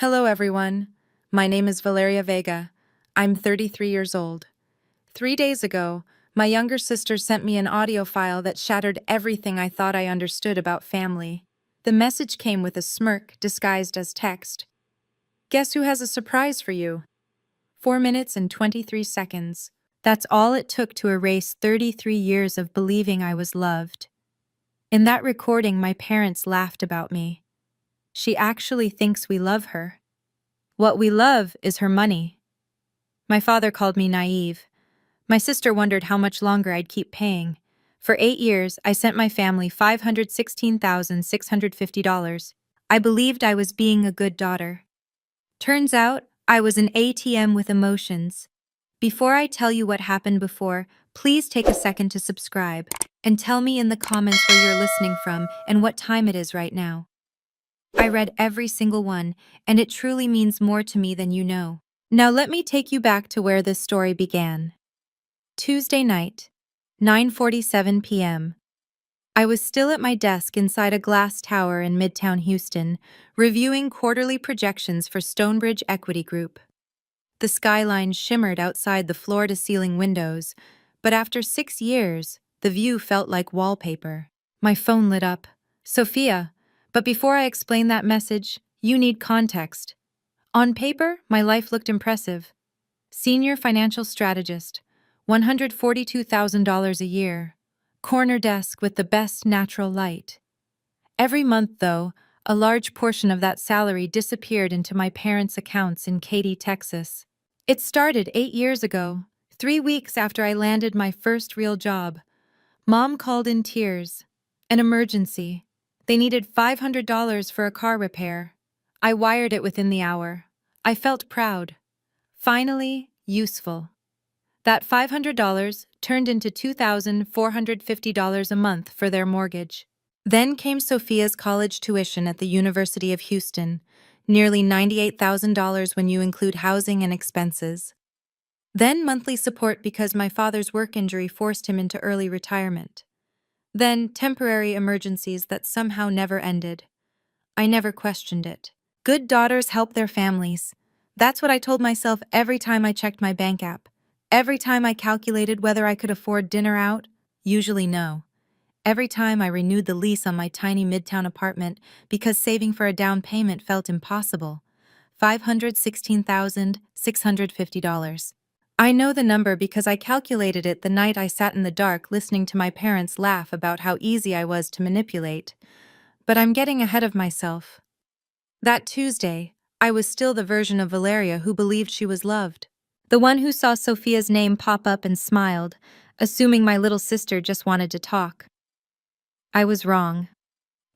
Hello, everyone. My name is Valeria Vega. I'm 33 years old. 3 days ago, my younger sister sent me an audio file that shattered everything I thought I understood about family. The message came with a smirk disguised as text. Guess who has a surprise for you? 4 minutes and 23 seconds. That's all it took to erase 33 years of believing I was loved. In that recording, my parents laughed about me. She actually thinks we love her. What we love is her money. My father called me naive. My sister wondered how much longer I'd keep paying. For 8 years, I sent my family $516,650. I believed I was being a good daughter. Turns out, I was an ATM with emotions. Before I tell you what happened before, please take a second to subscribe and tell me in the comments where you're listening from and what time it is right now. I read every single one, and it truly means more to me than you know. Now let me take you back to where this story began. Tuesday night, 9:47 p.m. I was still at my desk inside a glass tower in Midtown Houston, reviewing quarterly projections for Stonebridge Equity Group. The skyline shimmered outside the floor-to-ceiling windows, but after 6 years, the view felt like wallpaper. My phone lit up. Sophia, but before I explain that message, you need context. On paper, my life looked impressive. Senior financial strategist, $142,000 a year. Corner desk with the best natural light. Every month, though, a large portion of that salary disappeared into my parents' accounts in Katy, Texas. It started 8 years ago, 3 weeks after I landed my first real job. Mom called in tears. An emergency. They needed $500 for a car repair. I wired it within the hour. I felt proud. Finally, useful. That $500 turned into $2,450 a month for their mortgage. Then came Sophia's college tuition at the University of Houston, nearly $98,000 when you include housing and expenses. Then monthly support because my father's work injury forced him into early retirement. Then temporary emergencies that somehow never ended. I never questioned it. Good daughters help their families. That's what I told myself every time I checked my bank app. Every time I calculated whether I could afford dinner out, usually no. Every time I renewed the lease on my tiny midtown apartment because saving for a down payment felt impossible. $516,650. I know the number because I calculated it the night I sat in the dark listening to my parents laugh about how easy I was to manipulate. But I'm getting ahead of myself. That Tuesday, I was still the version of Valeria who believed she was loved. The one who saw Sophia's name pop up and smiled, assuming my little sister just wanted to talk. I was wrong.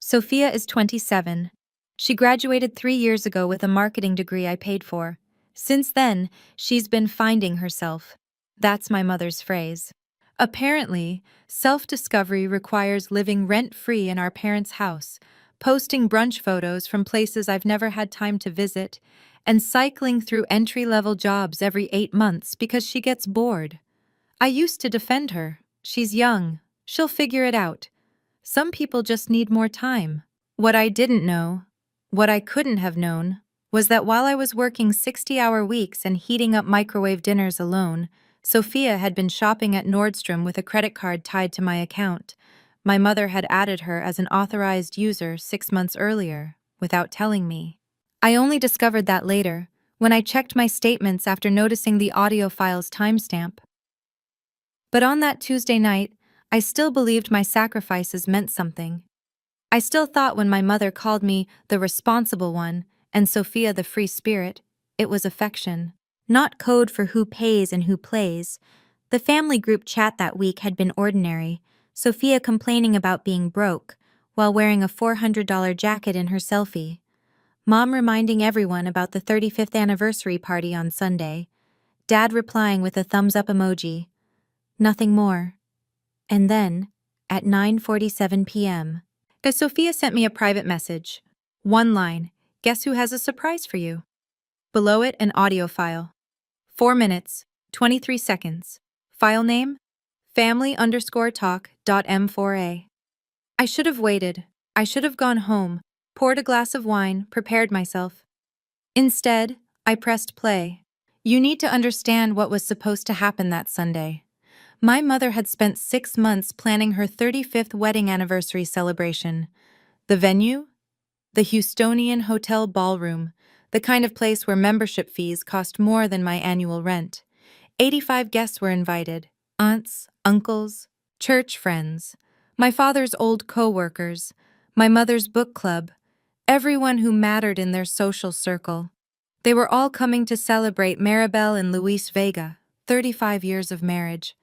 Sophia is 27. She graduated 3 years ago with a marketing degree I paid for. Since then, she's been finding herself. That's my mother's phrase. Apparently, self-discovery requires living rent-free in our parents' house, posting brunch photos from places I've never had time to visit, and cycling through entry-level jobs every 8 months because she gets bored. I used to defend her. She's young. She'll figure it out. Some people just need more time. What I didn't know, what I couldn't have known, was that while I was working 60-hour weeks and heating up microwave dinners alone, Sophia had been shopping at Nordstrom with a credit card tied to my account. My mother had added her as an authorized user 6 months earlier, without telling me. I only discovered that later, when I checked my statements after noticing the audio file's timestamp. But on that Tuesday night, I still believed my sacrifices meant something. I still thought when my mother called me the responsible one and Sophia the free spirit, it was affection, not code for who pays and who plays. The family group chat that week had been ordinary, Sophia complaining about being broke while wearing a $400 jacket in her selfie. Mom reminding everyone about the 35th anniversary party on Sunday. Dad replying with a thumbs-up emoji. Nothing more. And then, at 9:47 p.m., Sophia sent me a private message. One line, guess who has a surprise for you? Below it, an audio file. 4 minutes, 23 seconds. File name, family_talk.m4a. I should have waited. I should have gone home, poured a glass of wine, prepared myself. Instead, I pressed play. You need to understand what was supposed to happen that Sunday. My mother had spent 6 months planning her 35th wedding anniversary celebration. The venue? The Houstonian Hotel Ballroom, the kind of place where membership fees cost more than my annual rent. 85 guests were invited: aunts, uncles, church friends, my father's old co-workers, my mother's book club, everyone who mattered in their social circle. They were all coming to celebrate Maribel and Luis Vega, 35 years of marriage.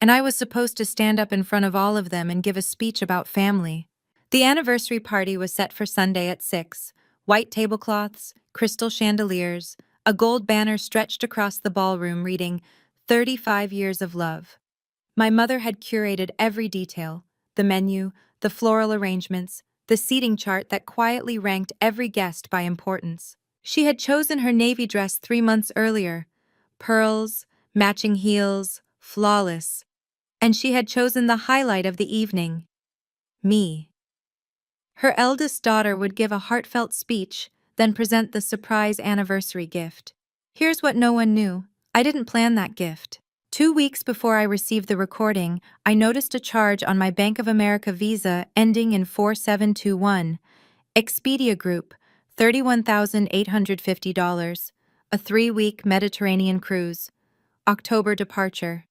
And I was supposed to stand up in front of all of them and give a speech about family. The anniversary party was set for Sunday at 6. White tablecloths, crystal chandeliers, a gold banner stretched across the ballroom reading, 35 Years of Love. My mother had curated every detail: the menu, the floral arrangements, the seating chart that quietly ranked every guest by importance. She had chosen her navy dress 3 months earlier. Pearls, matching heels, flawless. And she had chosen the highlight of the evening: me. Her eldest daughter would give a heartfelt speech, then present the surprise anniversary gift. Here's what no one knew: I didn't plan that gift. 2 weeks before I received the recording, I noticed a charge on my Bank of America Visa ending in 4721. Expedia Group, $31,850. A 3-week Mediterranean cruise. October departure.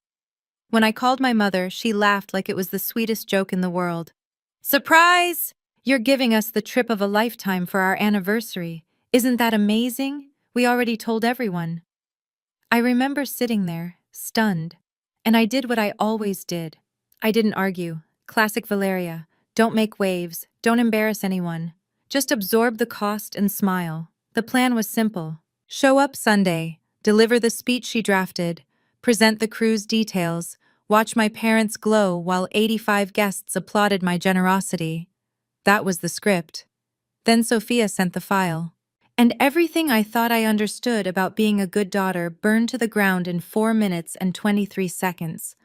When I called my mother, she laughed like it was the sweetest joke in the world. Surprise! You're giving us the trip of a lifetime for our anniversary. Isn't that amazing? We already told everyone. I remember sitting there, stunned. And I did what I always did. I didn't argue. Classic Valeria. Don't make waves. Don't embarrass anyone. Just absorb the cost and smile. The plan was simple. Show up Sunday, deliver the speech she drafted, present the cruise details, watch my parents glow while 85 guests applauded my generosity. That was the script. Then Sophia sent the file. And everything I thought I understood about being a good daughter burned to the ground in 4 minutes and 23 seconds.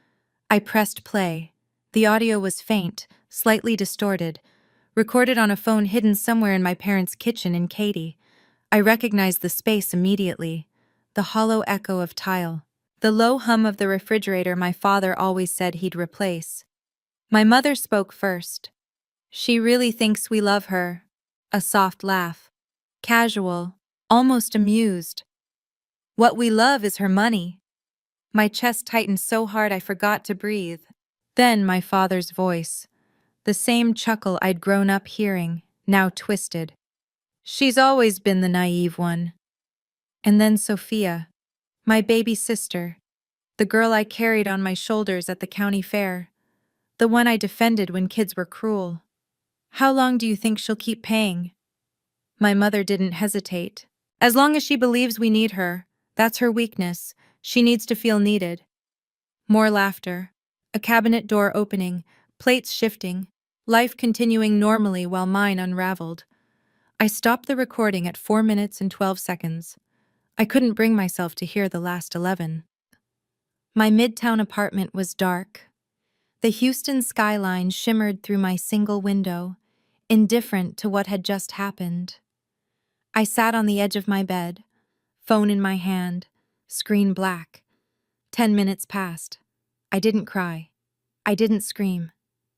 I pressed play. The audio was faint, slightly distorted, recorded on a phone hidden somewhere in my parents' kitchen in Katy. I recognized the space immediately: the hollow echo of tile, the low hum of the refrigerator my father always said he'd replace. My mother spoke first. She really thinks we love her. A soft laugh. Casual, almost amused. What we love is her money. My chest tightened so hard I forgot to breathe. Then my father's voice. The same chuckle I'd grown up hearing, now twisted. She's always been the naive one. And then Sophia, my baby sister, the girl I carried on my shoulders at the county fair, the one I defended when kids were cruel. How long do you think she'll keep paying? My mother didn't hesitate. As long as she believes we need her, that's her weakness. She needs to feel needed. More laughter. A cabinet door opening, plates shifting, life continuing normally while mine unraveled. I stopped the recording at 4 minutes and 12 seconds. I couldn't bring myself to hear the last 11. My midtown apartment was dark. The Houston skyline shimmered through my single window, indifferent to what had just happened. I sat on the edge of my bed, phone in my hand, screen black. 10 minutes passed. I didn't cry. I didn't scream.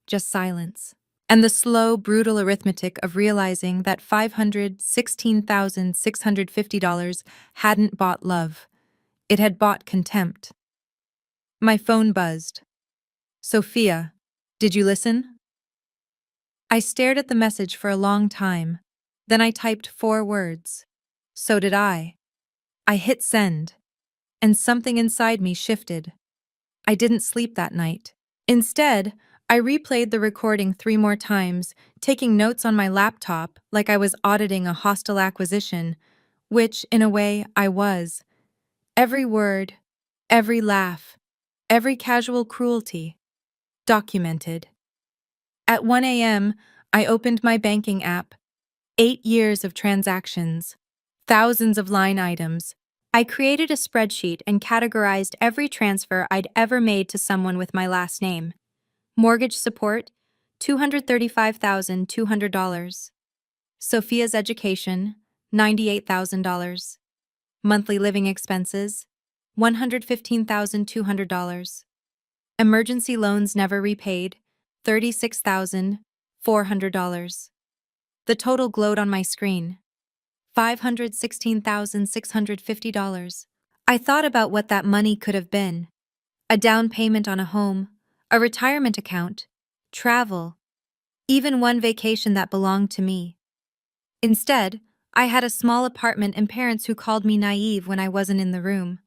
Just silence. And the slow, brutal arithmetic of realizing that $516,650 hadn't bought love. It had bought contempt. My phone buzzed. Sophia, did you listen? I stared at the message for a long time. Then I typed 4 words. So did I. I hit send. And something inside me shifted. I didn't sleep that night. Instead, I replayed the recording 3 more times, taking notes on my laptop like I was auditing a hostile acquisition, which, in a way, I was. Every word, every laugh, every casual cruelty. Documented. At 1 a.m., I opened my banking app. 8 years of transactions. Thousands of line items. I created a spreadsheet and categorized every transfer I'd ever made to someone with my last name. Mortgage support, $235,200. Sophia's education, $98,000. Monthly living expenses, $115,200. Emergency loans never repaid, $36,400. The total glowed on my screen, $516,650. I thought about what that money could have been: a down payment on a home, a retirement account, travel, even one vacation that belonged to me. Instead, I had a small apartment and parents who called me naive when I wasn't in the room.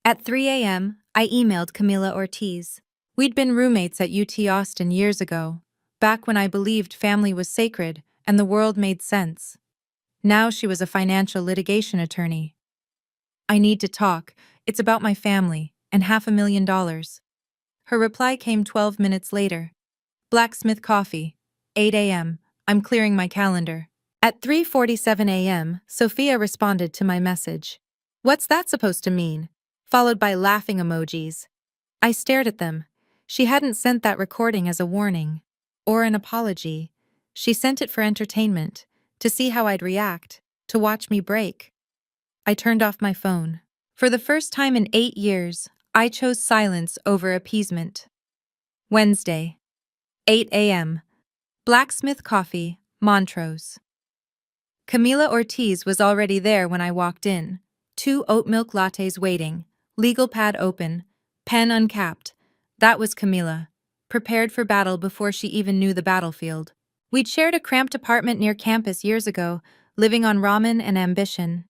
At 3 a.m., I emailed Camila Ortiz. We'd been roommates at UT Austin years ago, back when I believed family was sacred and the world made sense. Now she was a financial litigation attorney. "I need to talk. It's about my family and $500,000. Her reply came 12 minutes later. Blacksmith Coffee, 8 a.m. I'm clearing my calendar. At 3:47 a.m., Sophia responded to my message. "What's that supposed to mean?" Followed by laughing emojis. I stared at them. She hadn't sent that recording as a warning or an apology. She sent it for entertainment, to see how I'd react, to watch me break. I turned off my phone. For the first time in 8 years, I chose silence over appeasement. Wednesday, 8 a.m. Blacksmith Coffee, Montrose. Camila Ortiz was already there when I walked in. 2 oat milk lattes waiting, legal pad open, pen uncapped. That was Camila, prepared for battle before she even knew the battlefield. We'd shared a cramped apartment near campus years ago, living on ramen and ambition.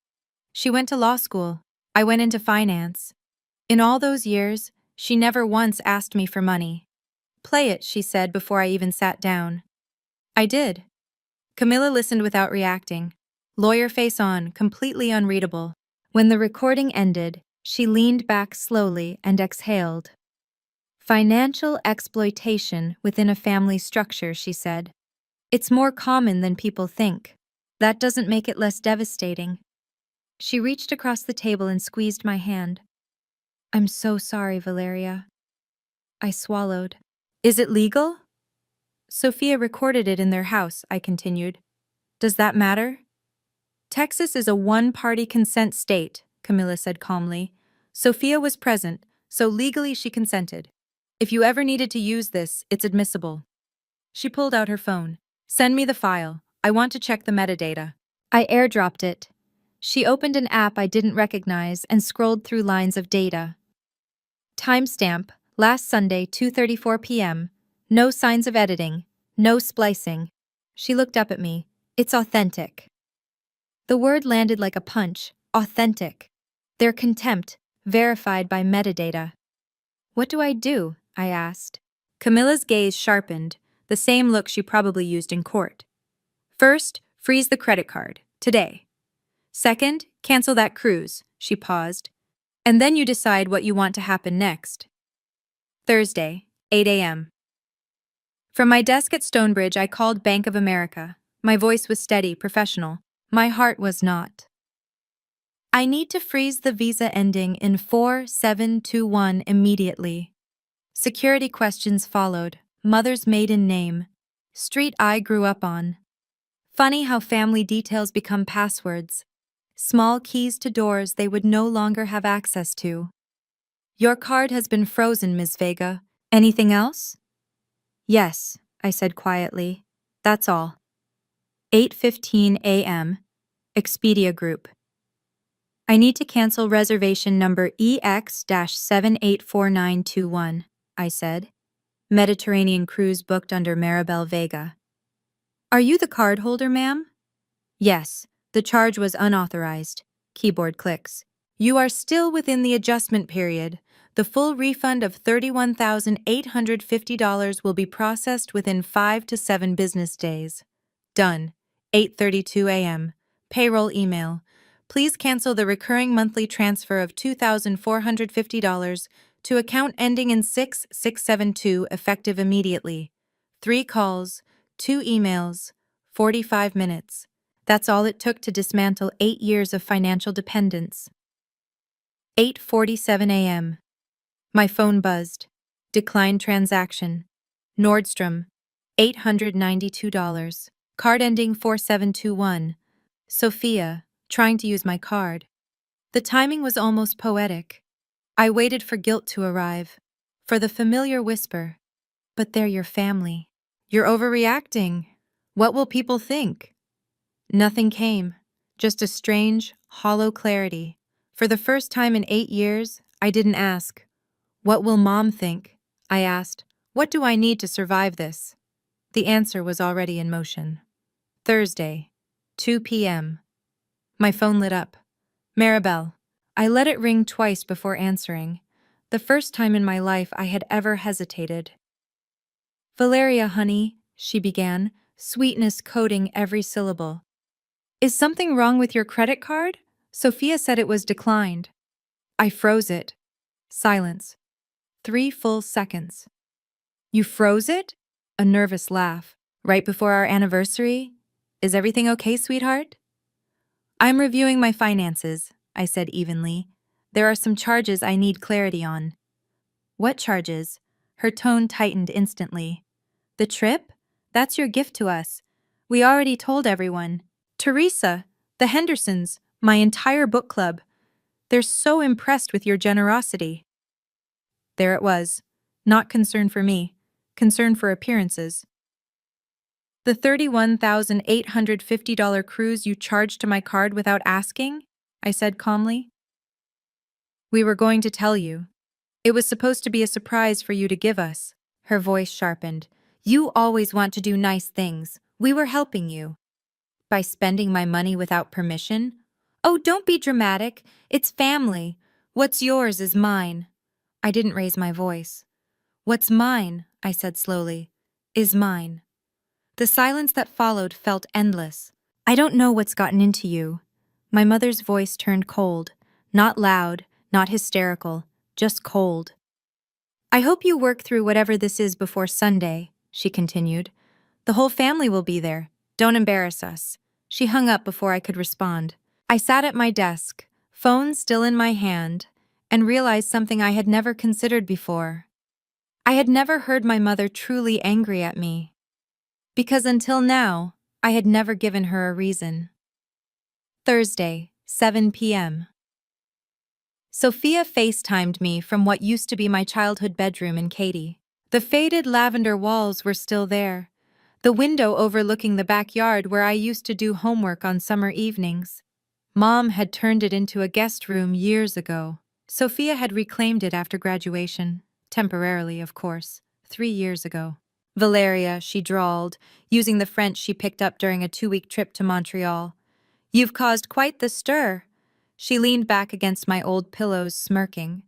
She went to law school. I went into finance. In all those years, she never once asked me for money. "Play it," she said before I even sat down. I did. Camilla listened without reacting, lawyer face on, completely unreadable. When the recording ended, she leaned back slowly and exhaled. "Financial exploitation within a family structure," she said. "It's more common than people think. That doesn't make it less devastating." She reached across the table and squeezed my hand. "I'm so sorry, Valeria." I swallowed. "Is it legal?" "Sophia recorded it in their house," I continued. "Does that matter?" "Texas is a one-party consent state," Camilla said calmly. "Sophia was present, so legally she consented. If you ever needed to use this, it's admissible." She pulled out her phone. "Send me the file. I want to check the metadata." I airdropped it. She opened an app I didn't recognize and scrolled through lines of data. Timestamp, last Sunday, 2:34 p.m. No signs of editing. No splicing. She looked up at me. "It's authentic." The word landed like a punch. Authentic. Their contempt, verified by metadata. "What do I do?" I asked. Camilla's gaze sharpened, the same look she probably used in court. "First, freeze the credit card. Today. Second, cancel that cruise." She paused. "And then you decide what you want to happen next." Thursday, 8 a.m. From my desk at Stonebridge, I called Bank of America. My voice was steady, professional. My heart was not. "I need to freeze the visa ending in 4721 immediately." Security questions followed. Mother's maiden name. Street I grew up on. Funny how family details become passwords. Small keys to doors they would no longer have access to. "Your card has been frozen, Ms. Vega. Anything else?" "Yes," I said quietly. "That's all." 8:15 a.m. Expedia Group. "I need to cancel reservation number EX-784921, I said. Mediterranean cruise booked under Maribel Vega. "Are you the card holder, ma'am?" "Yes, the charge was unauthorized." Keyboard clicks. "You are still within the adjustment period. The full refund of $31,850 will be processed within 5 to 7 business days." Done. 8:32 a.m. Payroll email. "Please cancel the recurring monthly transfer of $2,450 to account ending in 6672 effective immediately. 3 calls, 2 emails, 45 minutes. That's all it took to dismantle 8 years of financial dependence." 8:47 a.m. My phone buzzed. Declined transaction. Nordstrom. $892. Card ending 4721. Sophia, trying to use my card. The timing was almost poetic. I waited for guilt to arrive, for the familiar whisper, "But they're your family. You're overreacting. What will people think?" Nothing came, just a strange, hollow clarity. For the first time in 8 years, I didn't ask, "What will Mom think?" I asked, "What do I need to survive this?" The answer was already in motion. Thursday, 2 p.m. My phone lit up. Maribel. I let it ring twice before answering. The first time in my life I had ever hesitated. "Valeria, honey," she began, sweetness coating every syllable. "Is something wrong with your credit card?" Sophia said it was declined. I froze it. Silence. 3 full seconds. "You froze it?" A nervous laugh. "Right before our anniversary? Is everything okay, sweetheart?" "I'm reviewing my finances," I said evenly. "There are some charges I need clarity on." "What charges?" Her tone tightened instantly. "The trip? That's your gift to us. We already told everyone. Teresa, the Hendersons, my entire book club. They're so impressed with your generosity." There it was. Not concern for me. Concern for appearances. "The $31,850 cruise you charged to my card without asking?" I said calmly. "We were going to tell you. It was supposed to be a surprise for you to give us." Her voice sharpened. "You always want to do nice things. We were helping you." "By spending my money without permission?" "Oh, don't be dramatic. It's family. What's yours is mine." I didn't raise my voice. "What's mine," I said slowly, "is mine." The silence that followed felt endless. "I don't know what's gotten into you." My mother's voice turned cold. Not loud, not hysterical, just cold. "I hope you work through whatever this is before Sunday," she continued. "The whole family will be there. Don't embarrass us." She hung up before I could respond. I sat at my desk, phone still in my hand, and realized something I had never considered before. I had never heard my mother truly angry at me. Because until now, I had never given her a reason. Thursday, 7 p.m. Sophia FaceTimed me from what used to be my childhood bedroom in Katy. The faded lavender walls were still there, the window overlooking the backyard where I used to do homework on summer evenings. Mom had turned it into a guest room years ago. Sophia had reclaimed it after graduation, temporarily, of course, 3 years ago. "Valeria," she drawled, using the French she picked up during a 2-week trip to Montreal. "You've caused quite the stir." She leaned back against my old pillows, smirking.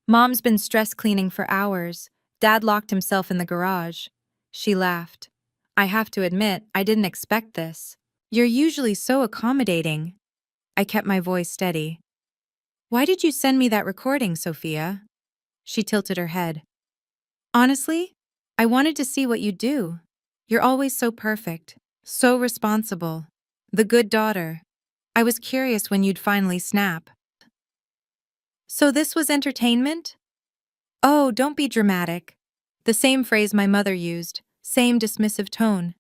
"Mom's been stress cleaning for hours. Dad locked himself in the garage." She laughed. "I have to admit, I didn't expect this. You're usually so accommodating." I kept my voice steady. "Why did you send me that recording, Sophia?" She tilted her head. "Honestly, I wanted to see what you'd do. You're always so perfect, so responsible. The good daughter. I was curious when you'd finally snap." "So this was entertainment?" "Oh, don't be dramatic." The same phrase my mother used, same dismissive tone.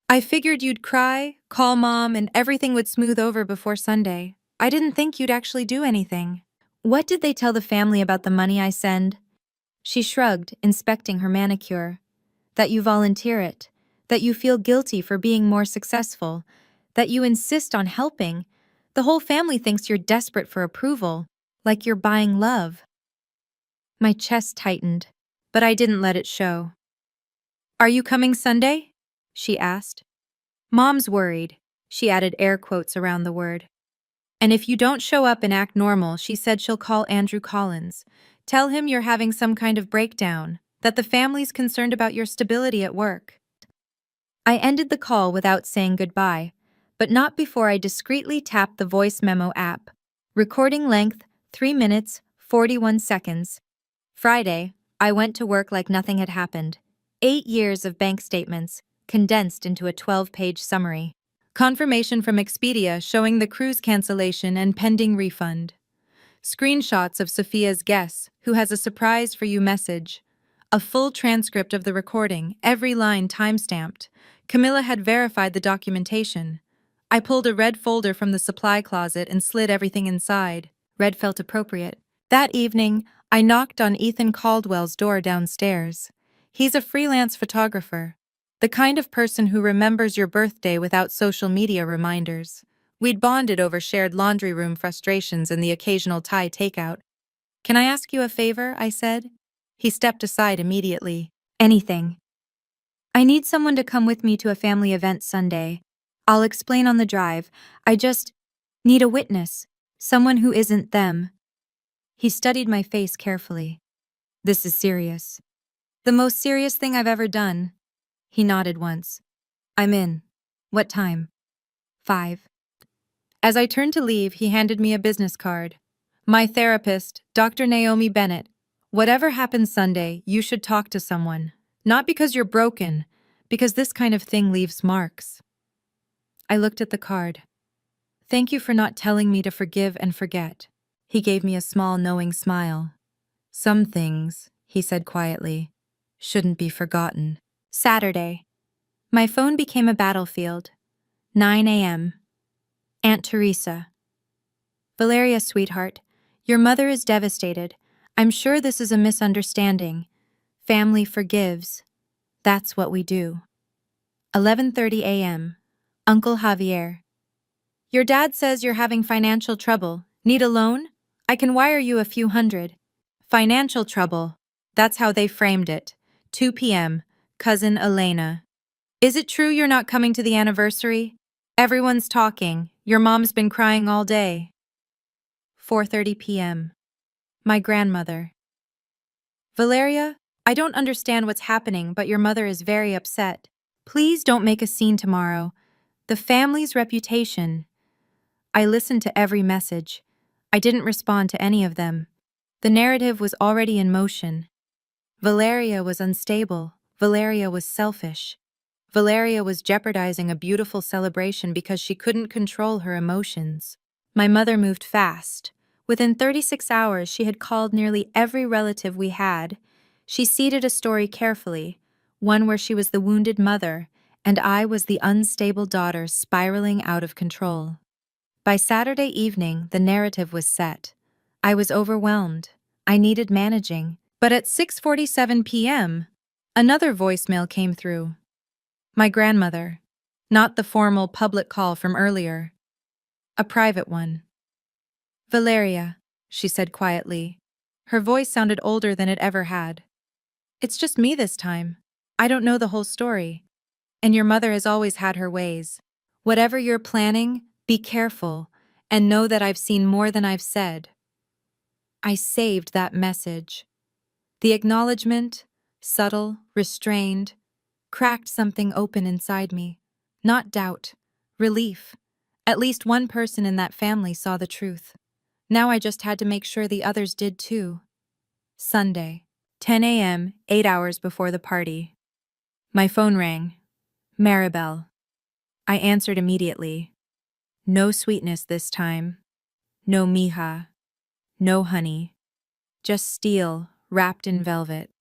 "I figured you'd cry, call Mom, and everything would smooth over before Sunday. I didn't think you'd actually do anything." "What did they tell the family about the money I send?" She shrugged, inspecting her manicure. "That you volunteer it, that you feel guilty for being more successful, that you insist on helping. The whole family thinks you're desperate for approval, like you're buying love." My chest tightened, but I didn't let it show. "Are you coming Sunday?" she asked. "Mom's worried," she added air quotes around the word. "And if you don't show up and act normal, she said she'll call Andrew Collins. Tell him you're having some kind of breakdown, that the family's concerned about your stability at work." I ended the call without saying goodbye, but not before I discreetly tapped the voice memo app. Recording length, 3 minutes, 41 seconds. Friday, I went to work like nothing had happened. 8 years of bank statements, condensed into a 12-page summary. Confirmation from Expedia showing the cruise cancellation and pending refund. Screenshots of Sophia's guess, who has a surprise for you message. A full transcript of the recording, every line timestamped. Camilla had verified the documentation. I pulled a red folder from the supply closet and slid everything inside. Red felt appropriate. That evening, I knocked on Ethan Caldwell's door downstairs. He's a freelance photographer, the kind of person who remembers your birthday without social media reminders. We'd bonded over shared laundry room frustrations and the occasional Thai takeout. "Can I ask you a favor?" I said. He stepped aside immediately. "Anything. I need someone to come with me to a family event Sunday. I'll explain on the drive. I just need a witness, someone who isn't them." He studied my face carefully. "This is serious. The most serious thing I've ever done." He nodded once. "I'm in. What time?" 5. As I turned to leave, he handed me a business card. "My therapist, Dr. Naomi Bennett. Whatever happens Sunday, you should talk to someone. Not because you're broken, because this kind of thing leaves marks." I looked at the card. "Thank you for not telling me to forgive and forget." He gave me a small, knowing smile. "Some things," he said quietly, "shouldn't be forgotten." Saturday. My phone became a battlefield. 9 a.m. Aunt Teresa. "Valeria, sweetheart, your mother is devastated. I'm sure this is a misunderstanding. Family forgives. That's what we do." 11:30 a.m. Uncle Javier. "Your dad says you're having financial trouble. Need a loan? I can wire you a few hundred." Financial trouble. That's how they framed it. 2 p.m. Cousin Elena. "Is it true you're not coming to the anniversary? Everyone's talking. Your mom's been crying all day." 4:30 p.m. My grandmother. "Valeria, I don't understand what's happening, but your mother is very upset. Please don't make a scene tomorrow. The family's reputation." I listened to every message. I didn't respond to any of them. The narrative was already in motion. Valeria was unstable. Valeria was selfish. Valeria was jeopardizing a beautiful celebration because she couldn't control her emotions. My mother moved fast. Within 36 hours, she had called nearly every relative we had. She seeded a story carefully, one where she was the wounded mother, and I was the unstable daughter spiraling out of control. By Saturday evening, the narrative was set. I was overwhelmed. I needed managing. But at 6:47 p.m., another voicemail came through. My grandmother. Not the formal public call from earlier. A private one. "Valeria," she said quietly. Her voice sounded older than it ever had. "It's just me this time. I don't know the whole story. And your mother has always had her ways. Whatever you're planning, be careful, and know that I've seen more than I've said." I saved that message. The acknowledgement, subtle, restrained, cracked something open inside me. Not doubt, relief. At least one person in that family saw the truth. Now I just had to make sure the others did too. Sunday, 10 a.m., 8 hours before the party. My phone rang. Maribel. I answered immediately. No sweetness this time. No mija. No honey. Just steel, wrapped in velvet.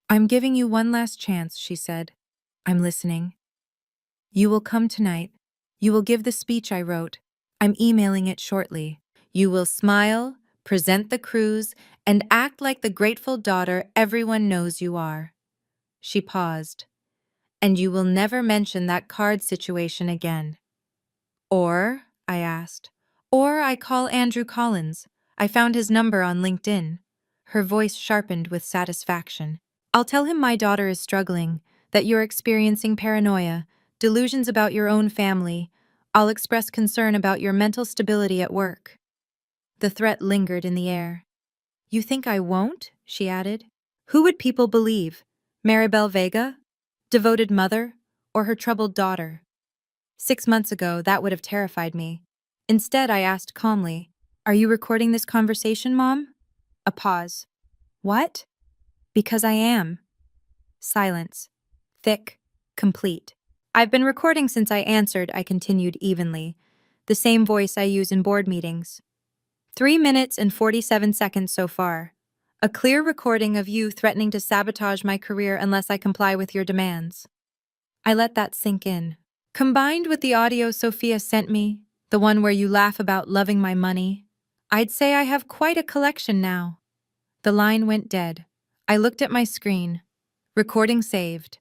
"I'm giving you one last chance," she said. "I'm listening. You will come tonight. You will give the speech I wrote. I'm emailing it shortly. You will smile, present the cruise, and act like the grateful daughter everyone knows you are." She paused. "And you will never mention that card situation again." "Or?" I asked. "Or I call Andrew Collins. I found his number on LinkedIn." Her voice sharpened with satisfaction. "I'll tell him my daughter is struggling, that you're experiencing paranoia, delusions about your own family. I'll express concern about your mental stability at work." The threat lingered in the air. "You think I won't?" she added. "Who would people believe? Maribel Vega? Devoted mother? Or her troubled daughter?" 6 months ago, that would have terrified me. Instead, I asked calmly, "Are you recording this conversation, Mom?" A pause. "What?" "Because I am." Silence. Thick. Complete. "I've been recording since I answered," I continued evenly. The same voice I use in board meetings. 3 minutes and 47 seconds so far. A clear recording of you threatening to sabotage my career unless I comply with your demands. I let that sink in. Combined with the audio Sophia sent me, the one where you laugh about loving my money, I'd say I have quite a collection now. The line went dead. I looked at my screen. Recording saved.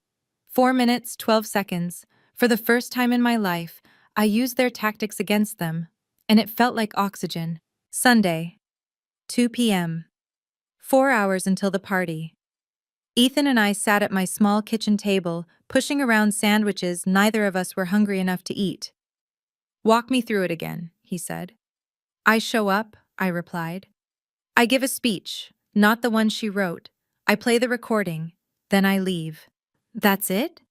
4 minutes, 12 seconds. For the first time in my life, I used their tactics against them, and it felt like oxygen. Sunday, 2 p.m. 4 hours until the party. Ethan and I sat at my small kitchen table, pushing around sandwiches neither of us were hungry enough to eat. "Walk me through it again," he said. "I show up," I replied. "I give a speech, not the one she wrote. I play the recording, then I leave." "That's it?"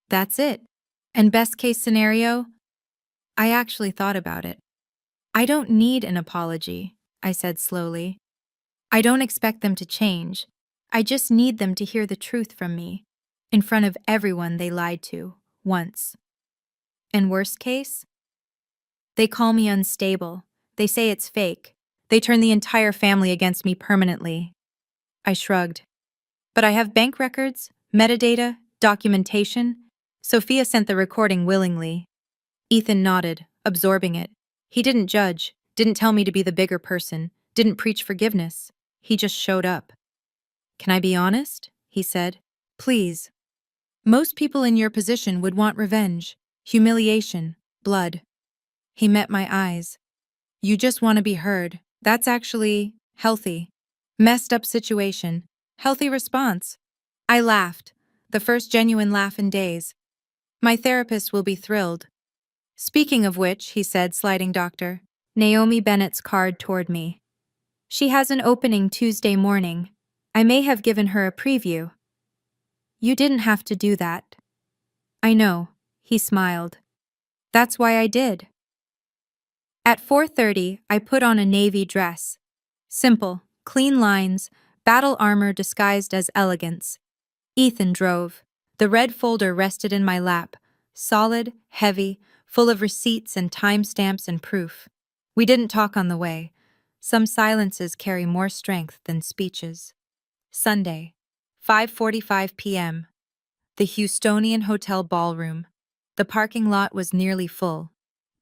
"That's it. And best case scenario?" I actually thought about it. "I don't need an apology," I said slowly. "I don't expect them to change. I just need them to hear the truth from me, in front of everyone they lied to, once. And worst case? They call me unstable. They say it's fake. They turn the entire family against me permanently." I shrugged. "But I have bank records, metadata, documentation." Sophia sent the recording willingly. Ethan nodded, absorbing it. He didn't judge, didn't tell me to be the bigger person, didn't preach forgiveness. He just showed up. "Can I be honest?" he said. "Please. Most people in your position would want revenge, humiliation, blood." He met my eyes. "You just want to be heard. That's actually healthy. Messed up situation. Healthy response." I laughed, the first genuine laugh in days. "My therapist will be thrilled." "Speaking of which," he said, sliding Dr. Naomi Bennett's card toward me. "She has an opening Tuesday morning. I may have given her a preview." "You didn't have to do that." "I know," he smiled. "That's why I did." At 4:30, I put on a navy dress. Simple, clean lines, battle armor disguised as elegance. Ethan drove. The red folder rested in my lap, solid, heavy, full of receipts and timestamps and proof. We didn't talk on the way. Some silences carry more strength than speeches. Sunday, 5:45 p.m. The Houstonian Hotel ballroom. The parking lot was nearly full.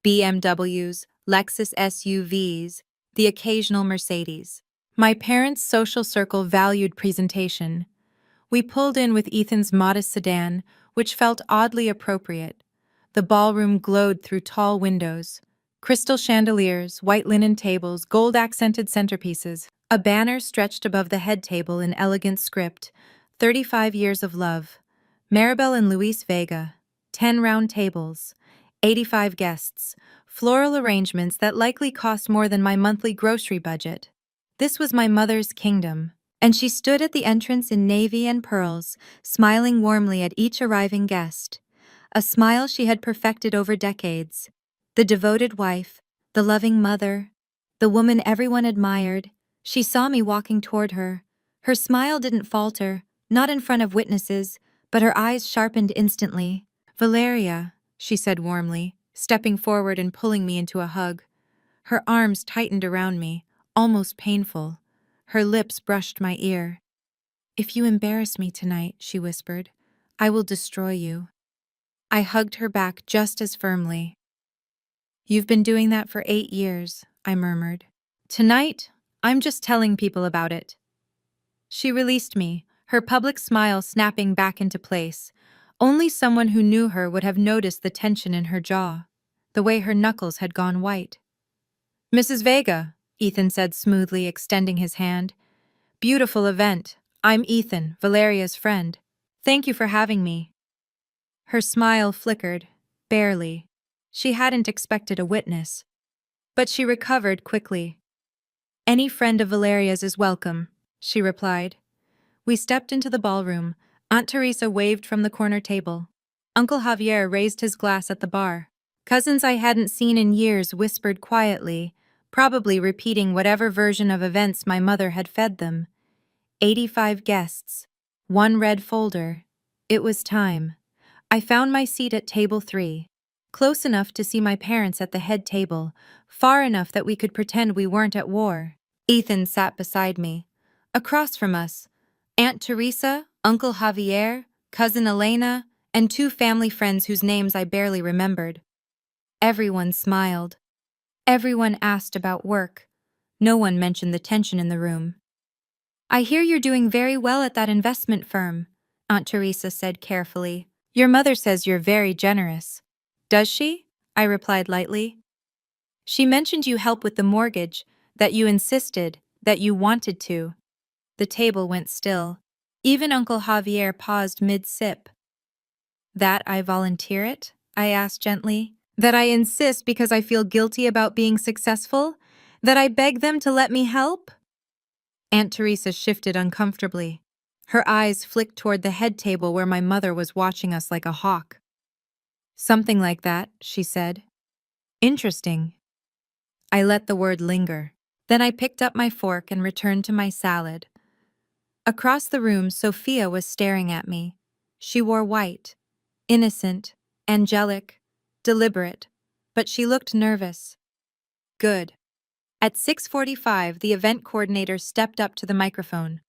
BMWs, Lexus SUVs, the occasional Mercedes. My parents' social circle valued presentation. We pulled in with Ethan's modest sedan, which felt oddly appropriate. The ballroom glowed through tall windows. Crystal chandeliers, white linen tables, gold-accented centerpieces. A banner stretched above the head table in elegant script, 35 years of love. Maribel and Luis Vega. 10 round tables. 85 guests. Floral arrangements that likely cost more than my monthly grocery budget. This was my mother's kingdom, and she stood at the entrance in navy and pearls, smiling warmly at each arriving guest. A smile she had perfected over decades. The devoted wife, the loving mother, the woman everyone admired. She saw me walking toward her. Her smile didn't falter, not in front of witnesses, but her eyes sharpened instantly. "Valeria," she said warmly, stepping forward and pulling me into a hug. Her arms tightened around me, almost painful. Her lips brushed my ear. "If you embarrass me tonight," she whispered, "I will destroy you." I hugged her back just as firmly. "You've been doing that for 8 years, I murmured. "Tonight, I'm just telling people about it." She released me, her public smile snapping back into place. Only someone who knew her would have noticed the tension in her jaw, the way her knuckles had gone white. "Mrs. Vega," Ethan said smoothly, extending his hand. "Beautiful event. I'm Ethan, Valeria's friend. Thank you for having me." Her smile flickered, barely. She hadn't expected a witness. But she recovered quickly. "Any friend of Valeria's is welcome," she replied. We stepped into the ballroom. Aunt Teresa waved from the corner table. Uncle Javier raised his glass at the bar. Cousins I hadn't seen in years whispered quietly, probably repeating whatever version of events my mother had fed them. 85 guests. 1 red folder. It was time. I found my seat at table 3. Close enough to see my parents at the head table, far enough that we could pretend we weren't at war. Ethan sat beside me. Across from us, Aunt Teresa, Uncle Javier, Cousin Elena, and 2 family friends whose names I barely remembered. Everyone smiled. Everyone asked about work. No one mentioned the tension in the room. "I hear you're doing very well at that investment firm," Aunt Teresa said carefully. "Your mother says you're very generous." "Does she?" I replied lightly. "She mentioned you help with the mortgage, that you insisted, that you wanted to." The table went still. Even Uncle Javier paused mid-sip. "That I volunteer it?" I asked gently. "That I insist because I feel guilty about being successful? That I beg them to let me help?" Aunt Teresa shifted uncomfortably. Her eyes flicked toward the head table where my mother was watching us like a hawk. "Something like that," she said. "Interesting." I let the word linger. Then I picked up my fork and returned to my salad. Across the room, Sophia was staring at me. She wore white. Innocent, angelic, deliberate, but she looked nervous. "Good." At 6:45, the event coordinator stepped up to the microphone.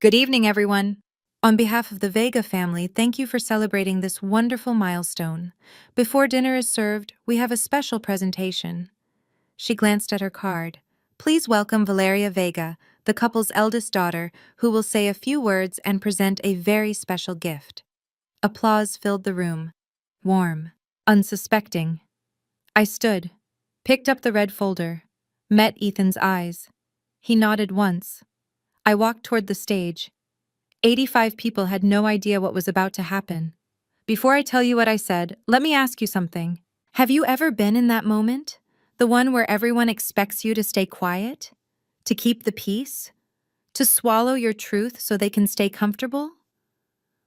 "Good evening, everyone. On behalf of the Vega family, thank you for celebrating this wonderful milestone. Before dinner is served, we have a special presentation." She glanced at her card. "Please welcome Valeria Vega, the couple's eldest daughter, who will say a few words and present a very special gift." Applause filled the room. Warm, unsuspecting. I stood, picked up the red folder, met Ethan's eyes. He nodded once. I walked toward the stage. 85 people had no idea what was about to happen. Before I tell you what I said, let me ask you something. Have you ever been in that moment? The one where everyone expects you to stay quiet? To keep the peace? To swallow your truth so they can stay comfortable?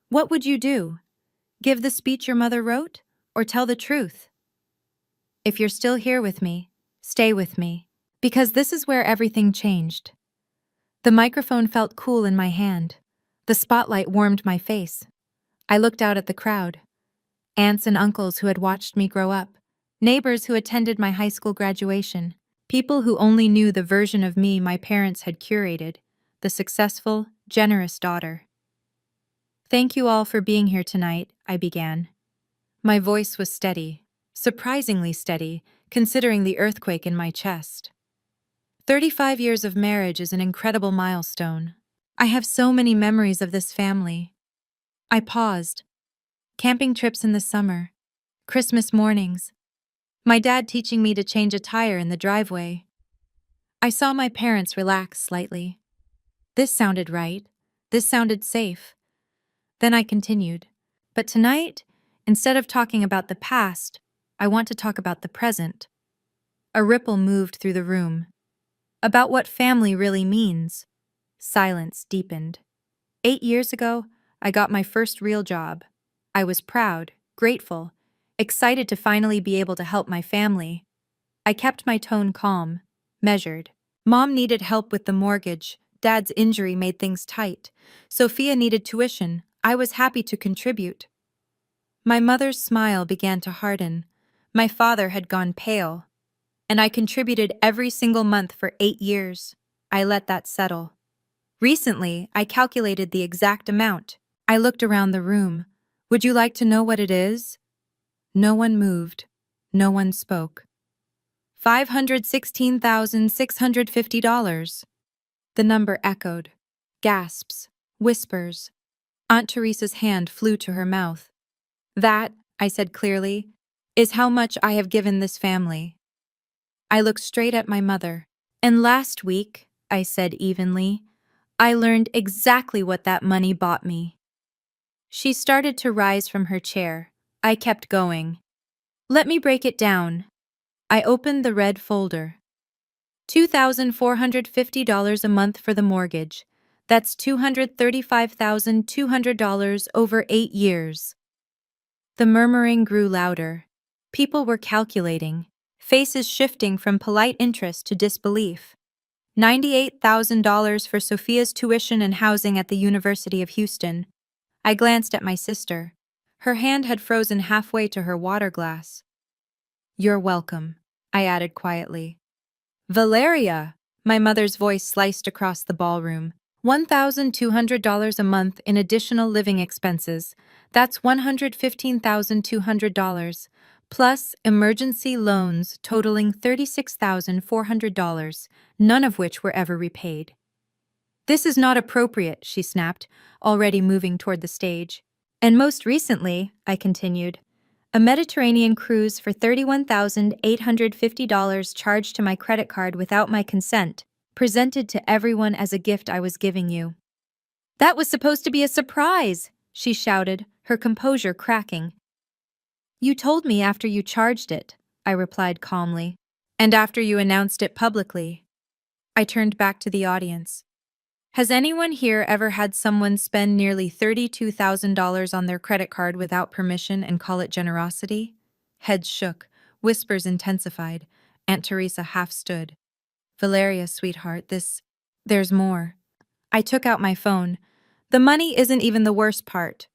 What would you do? Give the speech your mother wrote? Or tell the truth? If you're still here with me, stay with me. Because this is where everything changed. The microphone felt cool in my hand. The spotlight warmed my face. I looked out at the crowd. Aunts and uncles who had watched me grow up. Neighbors who attended my high school graduation. People who only knew the version of me my parents had curated. The successful, generous daughter. "Thank you all for being here tonight," I began. My voice was steady. Surprisingly steady, considering the earthquake in my chest. 35 years of marriage is an incredible milestone. I have so many memories of this family. I paused. Camping trips in the summer. Christmas mornings. My dad teaching me to change a tire in the driveway. I saw my parents relax slightly. This sounded right. This sounded safe. Then I continued. But tonight, instead of talking about the past, I want to talk about the present. A ripple moved through the room. About what family really means. Silence deepened. 8 years ago, I got my first real job. I was proud, grateful, excited to finally be able to help my family. I kept my tone calm, measured. Mom needed help with the mortgage. Dad's injury made things tight. Sophia needed tuition. I was happy to contribute. My mother's smile began to harden. My father had gone pale. And I contributed every single month for 8 years. I let that settle. Recently, I calculated the exact amount. I looked around the room. Would you like to know what it is? No one moved. No one spoke. $516,650. The number echoed. Gasps. Whispers. Aunt Teresa's hand flew to her mouth. "That," I said clearly, "is how much I have given this family." I looked straight at my mother. "And last week," I said evenly, "I learned exactly what that money bought me." She started to rise from her chair. I kept going. "Let me break it down." I opened the red folder. $2,450 a month for the mortgage. That's $235,200 over 8 years. The murmuring grew louder. People were calculating, faces shifting from polite interest to disbelief. $98,000 for Sophia's tuition and housing at the University of Houston. I glanced at my sister. Her hand had frozen halfway to her water glass. "You're welcome," I added quietly. "Valeria!" My mother's voice sliced across the ballroom. $1,200 a month in additional living expenses. That's $115,200, plus emergency loans totaling $36,400, none of which were ever repaid. This is not appropriate, she snapped, already moving toward the stage. And most recently, I continued, a Mediterranean cruise for $31,850 charged to my credit card without my consent, presented to everyone as a gift I was giving you. That was supposed to be a surprise, she shouted, her composure cracking. You told me after you charged it, I replied calmly. And after you announced it publicly. I turned back to the audience. Has anyone here ever had someone spend nearly $32,000 on their credit card without permission and call it generosity? Heads shook, whispers intensified. Aunt Teresa half stood. Valeria, sweetheart, there's more. I took out my phone. The money isn't even the worst part.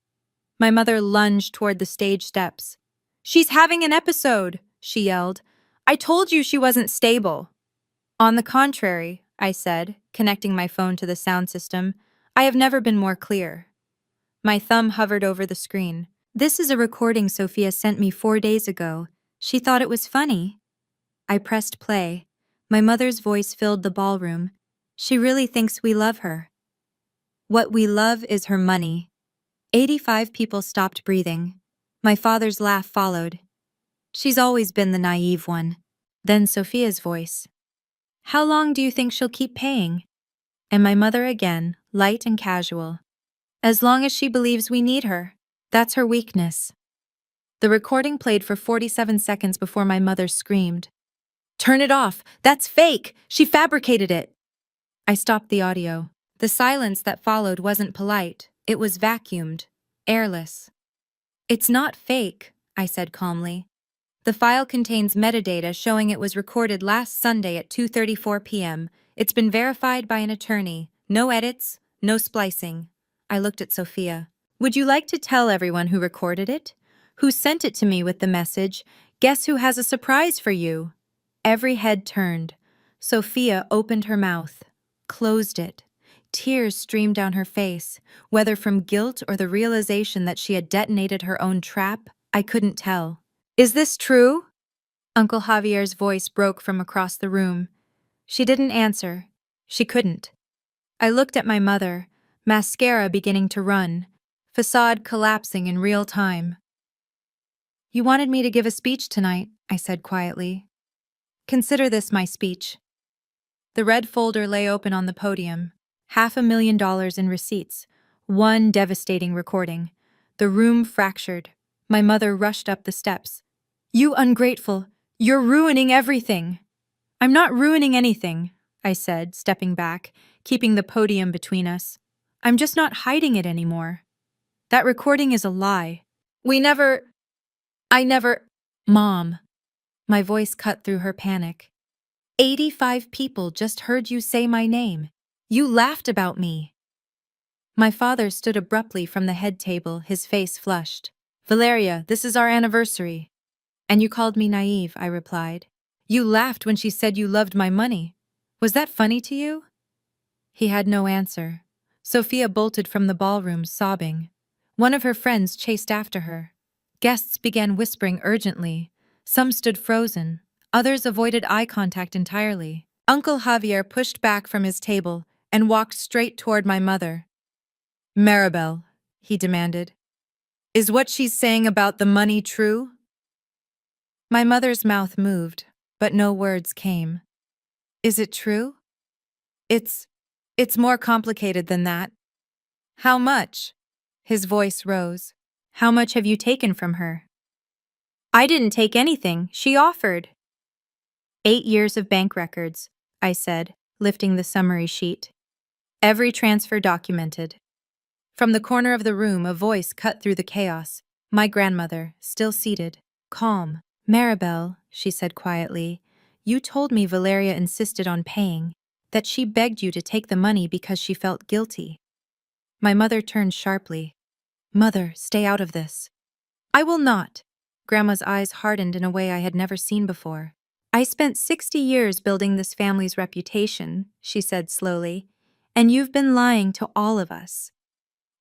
My mother lunged toward the stage steps. She's having an episode, she yelled. I told you she wasn't stable. On the contrary, I said, connecting my phone to the sound system, I have never been more clear. My thumb hovered over the screen. This is a recording Sophia sent me 4 days ago. She thought it was funny. I pressed play. My mother's voice filled the ballroom. She really thinks we love her. What we love is her money. 85 people stopped breathing. My father's laugh followed. She's always been the naive one. Then Sophia's voice. How long do you think she'll keep paying? And my mother again, light and casual. As long as she believes we need her. That's her weakness. The recording played for 47 seconds before my mother screamed. Turn it off! That's fake! She fabricated it! I stopped the audio. The silence that followed wasn't polite. It was vacuumed, airless. It's not fake, I said calmly. The file contains metadata showing it was recorded last Sunday at 2:34 p.m. It's been verified by an attorney. No edits, no splicing. I looked at Sophia. Would you like to tell everyone who recorded it? Who sent it to me with the message, guess who has a surprise for you? Every head turned. Sophia opened her mouth, closed it. Tears streamed down her face. Whether from guilt or the realization that she had detonated her own trap, I couldn't tell. Is this true? Uncle Javier's voice broke from across the room. She didn't answer. She couldn't. I looked at my mother, mascara beginning to run, facade collapsing in real time. You wanted me to give a speech tonight, I said quietly. Consider this my speech. The red folder lay open on the podium. $500,000 in receipts. One devastating recording. The room fractured. My mother rushed up the steps. You ungrateful! You're ruining everything! I'm not ruining anything, I said, stepping back, keeping the podium between us. I'm just not hiding it anymore. That recording is a lie. I never… Mom. My voice cut through her panic. 85 people just heard you say my name. You laughed about me. My father stood abruptly from the head table, his face flushed. Valeria, this is our anniversary. And you called me naive, I replied. You laughed when she said you loved my money. Was that funny to you? He had no answer. Sophia bolted from the ballroom, sobbing. One of her friends chased after her. Guests began whispering urgently. Some stood frozen. Others avoided eye contact entirely. Uncle Javier pushed back from his table and walked straight toward my mother. Maribel, he demanded, is what she's saying about the money true? My mother's mouth moved, but no words came. Is it true? It's more complicated than that. How much? His voice rose. How much have you taken from her? I didn't take anything. She offered. 8 years of bank records, I said, lifting the summary sheet. Every transfer documented. From the corner of the room, a voice cut through the chaos. My grandmother, still seated, calm. Maribel, she said quietly, you told me Valeria insisted on paying, that she begged you to take the money because she felt guilty. My mother turned sharply. Mother, stay out of this. I will not. Grandma's eyes hardened in a way I had never seen before. I spent 60 years building this family's reputation, she said slowly, And you've been lying to all of us.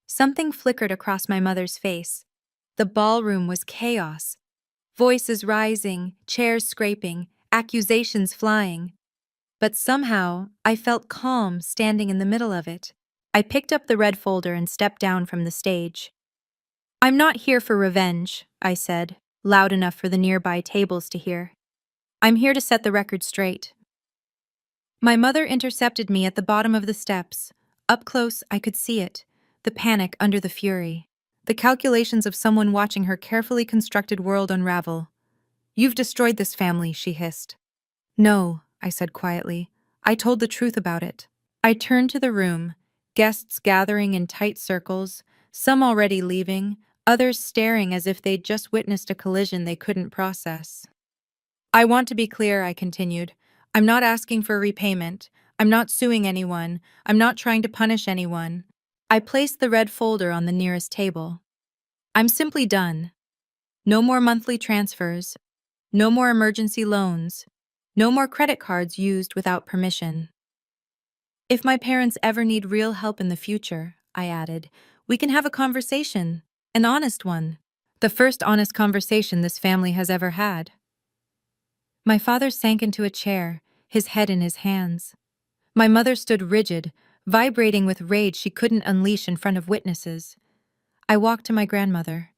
Something flickered across my mother's face. The ballroom was chaos. Voices rising, chairs scraping, accusations flying. But somehow, I felt calm standing in the middle of it. I picked up the red folder and stepped down from the stage. "I'm not here for revenge," I said, loud enough for the nearby tables to hear. "I'm here to set the record straight." My mother intercepted me at the bottom of the steps. Up close, I could see it, the panic under the fury, the calculations of someone watching her carefully constructed world unravel. "You've destroyed this family," she hissed. "No," I said quietly. "I told the truth about it." I turned to the room, guests gathering in tight circles, some already leaving, others staring as if they'd just witnessed a collision they couldn't process. "I want to be clear," I continued. "I'm not asking for repayment. I'm not suing anyone. I'm not trying to punish anyone." I placed the red folder on the nearest table. "I'm simply done. No more monthly transfers. No more emergency loans. No more credit cards used without permission. If my parents ever need real help in the future," I added, "we can have a conversation. An honest one. The first honest conversation this family has ever had." My father sank into a chair, his head in his hands. My mother stood rigid, vibrating with rage she couldn't unleash in front of witnesses. I walked to my grandmother.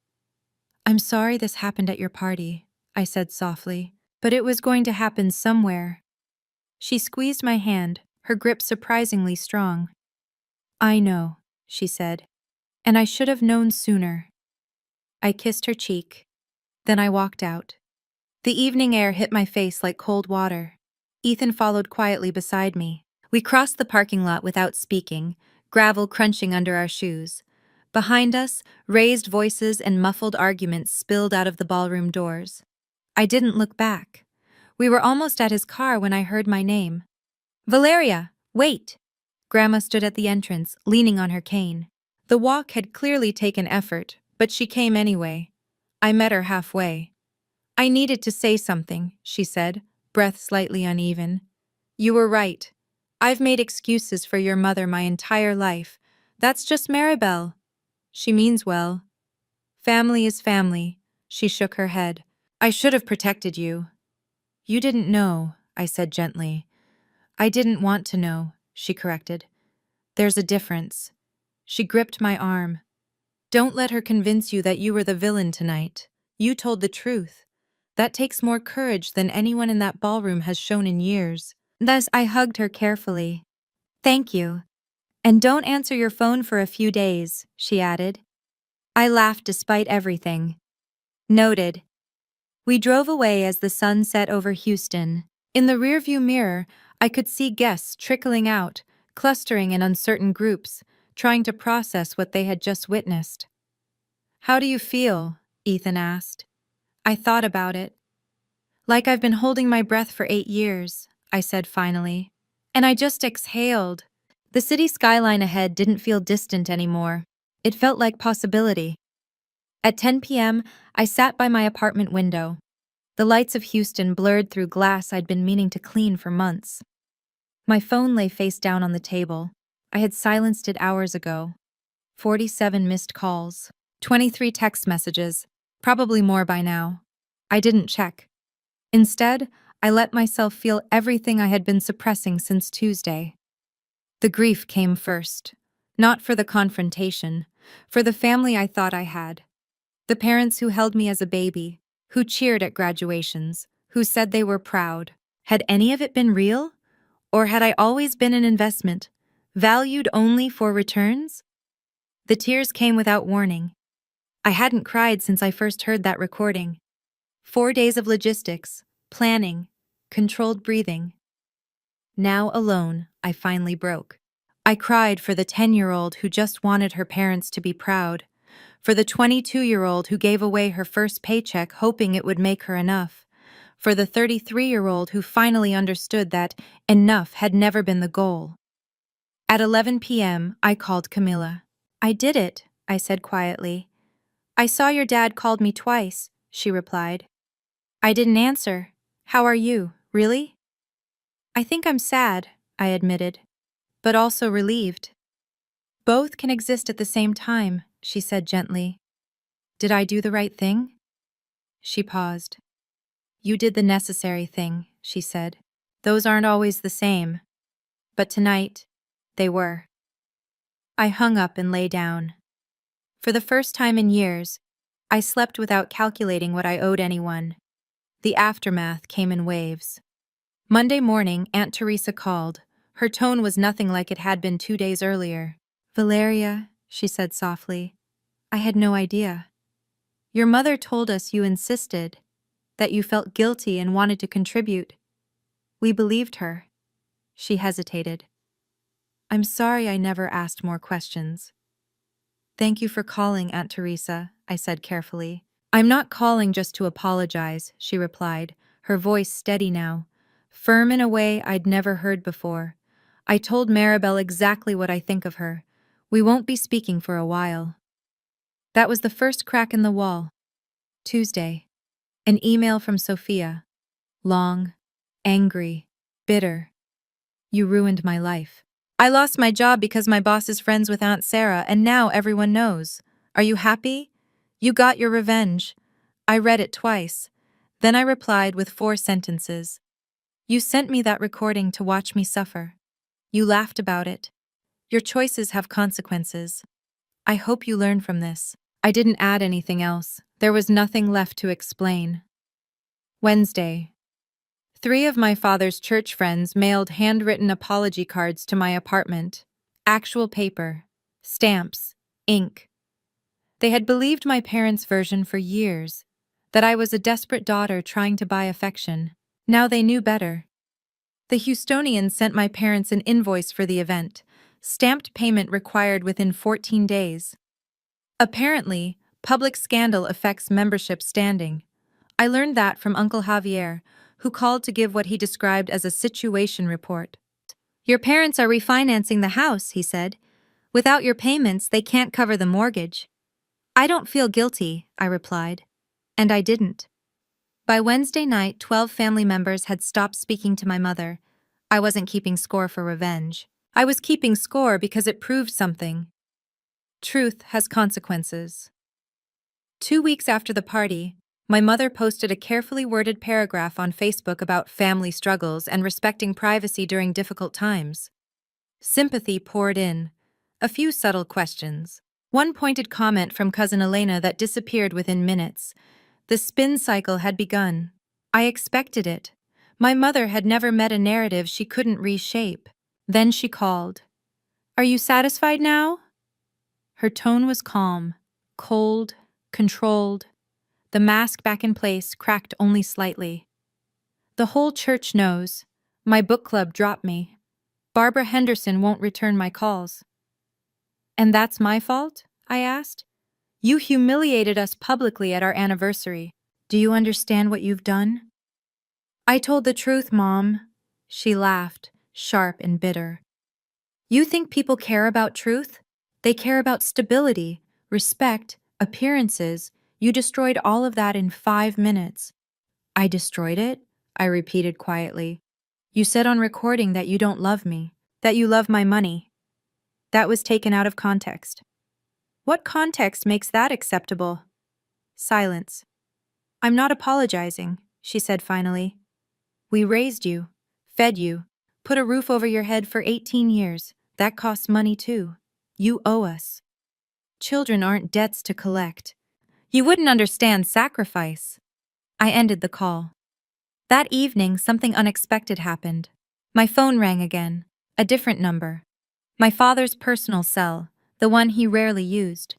"I'm sorry this happened at your party," I said softly, "but it was going to happen somewhere." She squeezed my hand, her grip surprisingly strong. "I know," she said, "and I should have known sooner." I kissed her cheek. Then I walked out. The evening air hit my face like cold water. Ethan followed quietly beside me. We crossed the parking lot without speaking, gravel crunching under our shoes. Behind us, raised voices and muffled arguments spilled out of the ballroom doors. I didn't look back. We were almost at his car when I heard my name. "Valeria, wait!" Grandma stood at the entrance, leaning on her cane. The walk had clearly taken effort, but she came anyway. I met her halfway. "I needed to say something," she said, breath slightly uneven. "You were right. I've made excuses for your mother my entire life. That's just Maribel. She means well. Family is family." She shook her head. "I should have protected you." "You didn't know," I said gently. "I didn't want to know," she corrected. "There's a difference." She gripped my arm. "Don't let her convince you that you were the villain tonight. You told the truth. That takes more courage than anyone in that ballroom has shown in years." Thus, I hugged her carefully. "Thank you. And don't answer your phone for a few days," she added. I laughed despite everything. "Noted." We drove away as the sun set over Houston. In the rearview mirror, I could see guests trickling out, clustering in uncertain groups, trying to process what they had just witnessed. "How do you feel?" Ethan asked. I thought about it. "Like I've been holding my breath for 8 years, I said finally. And I just exhaled. The city skyline ahead didn't feel distant anymore. It felt like possibility. At 10 p.m., I sat by my apartment window. The lights of Houston blurred through glass I'd been meaning to clean for months. My phone lay face down on the table. I had silenced it hours ago. 47 missed calls. 23 text messages. Probably more by now. I didn't check. Instead, I let myself feel everything I had been suppressing since Tuesday. The grief came first. Not for the confrontation, for the family I thought I had. The parents who held me as a baby, who cheered at graduations, who said they were proud. Had any of it been real? Or had I always been an investment, valued only for returns? The tears came without warning. I hadn't cried since I first heard that recording. 4 days of logistics, planning, controlled breathing. Now alone, I finally broke. I cried for the 10-year-old who just wanted her parents to be proud, for the 22-year-old who gave away her first paycheck hoping it would make her enough, for the 33-year-old who finally understood that enough had never been the goal. At 11 p.m., I called Camilla. "I did it," I said quietly. "I saw your dad called me twice," she replied. I didn't answer. "How are you, really?" "I think I'm sad," I admitted. but also relieved. Both can exist at the same time, she said gently. Did I do the right thing? She paused. You did the necessary thing, she said. Those aren't always the same. But tonight, they were. I hung up and lay down. For the first time in years, I slept without calculating what I owed anyone. The aftermath came in waves. Monday morning, Aunt Teresa called. Her tone was nothing like it had been 2 days earlier. Valeria, she said softly, I had no idea. Your mother told us you insisted, that you felt guilty and wanted to contribute. We believed her. She hesitated. I'm sorry I never asked more questions. Thank you for calling, Aunt Teresa, I said carefully. I'm not calling just to apologize, she replied, her voice steady now, firm in a way I'd never heard before. I told Maribel exactly what I think of her. We won't be speaking for a while. That was the first crack in the wall. Tuesday. An email from Sophia. Long, angry, bitter. You ruined my life. I lost my job because my boss is friends with Aunt Sarah, and now everyone knows. Are you happy? You got your revenge. I read it twice. Then I replied with 4 sentences. You sent me that recording to watch me suffer. You laughed about it. Your choices have consequences. I hope you learn from this. I didn't add anything else. There was nothing left to explain. Wednesday. 3 of my father's church friends mailed handwritten apology cards to my apartment. Actual paper, stamps, ink. They had believed my parents' version for years, that I was a desperate daughter trying to buy affection. Now they knew better. The Houstonians sent my parents an invoice for the event, stamped payment required within 14 days. Apparently, public scandal affects membership standing. I learned that from Uncle Javier, who called to give what he described as a situation report. Your parents are refinancing the house, he said. Without your payments, they can't cover the mortgage. I don't feel guilty, I replied. And I didn't. By Wednesday night, 12 family members had stopped speaking to my mother. I wasn't keeping score for revenge. I was keeping score because it proved something. Truth has consequences. 2 weeks after the party, my mother posted a carefully worded paragraph on Facebook about family struggles and respecting privacy during difficult times. Sympathy poured in. A few subtle questions. One pointed comment from cousin Elena that disappeared within minutes. The spin cycle had begun. I expected it. My mother had never met a narrative she couldn't reshape. Then she called. Are you satisfied now? Her tone was calm, cold, controlled. The mask back in place cracked only slightly. The whole church knows. My book club dropped me. Barbara Henderson won't return my calls. And that's my fault? I asked. You humiliated us publicly at our anniversary. Do you understand what you've done? I told the truth, Mom. She laughed, sharp and bitter. You think people care about truth? They care about stability, respect, appearances. You destroyed all of that in 5 minutes. I destroyed it? I repeated quietly. You said on recording that you don't love me, that you love my money. That was taken out of context. What context makes that acceptable? Silence. I'm not apologizing, she said finally. We raised you, fed you, put a roof over your head for 18 years. That costs money too. You owe us. Children aren't debts to collect. You wouldn't understand sacrifice. I ended the call. That evening, something unexpected happened. My phone rang again, a different number. My father's personal cell, the one he rarely used.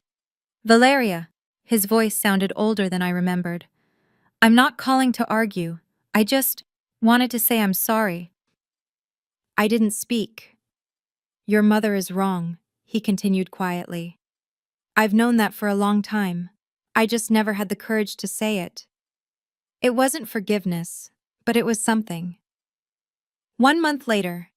Valeria. His voice sounded older than I remembered. I'm not calling to argue. I just wanted to say I'm sorry. I didn't speak. Your mother is wrong, he continued quietly. I've known that for a long time. I just never had the courage to say it. It wasn't forgiveness, but it was something. 1 month later,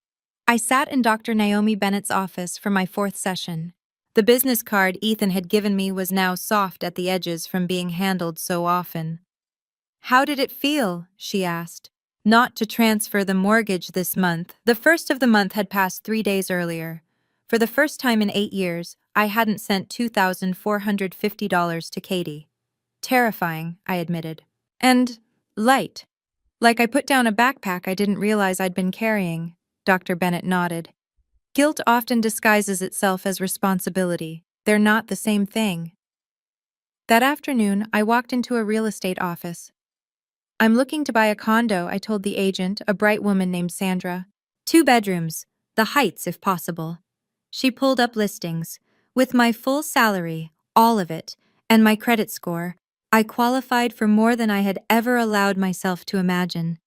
I sat in Dr. Naomi Bennett's office for my 4th session. The business card Ethan had given me was now soft at the edges from being handled so often. How did it feel? She asked. not to transfer the mortgage this month. The first of the month had passed 3 days earlier. For the first time in 8 years, I hadn't sent $2,450 to Katie. Terrifying, I admitted. And light. Like I put down a backpack I didn't realize I'd been carrying. Dr. Bennett nodded. Guilt often disguises itself as responsibility. They're not the same thing. That afternoon, I walked into a real estate office. I'm looking to buy a condo, I told the agent, a bright woman named Sandra. 2 bedrooms, the Heights if possible. She pulled up listings. With my full salary, all of it, and my credit score, I qualified for more than I had ever allowed myself to imagine.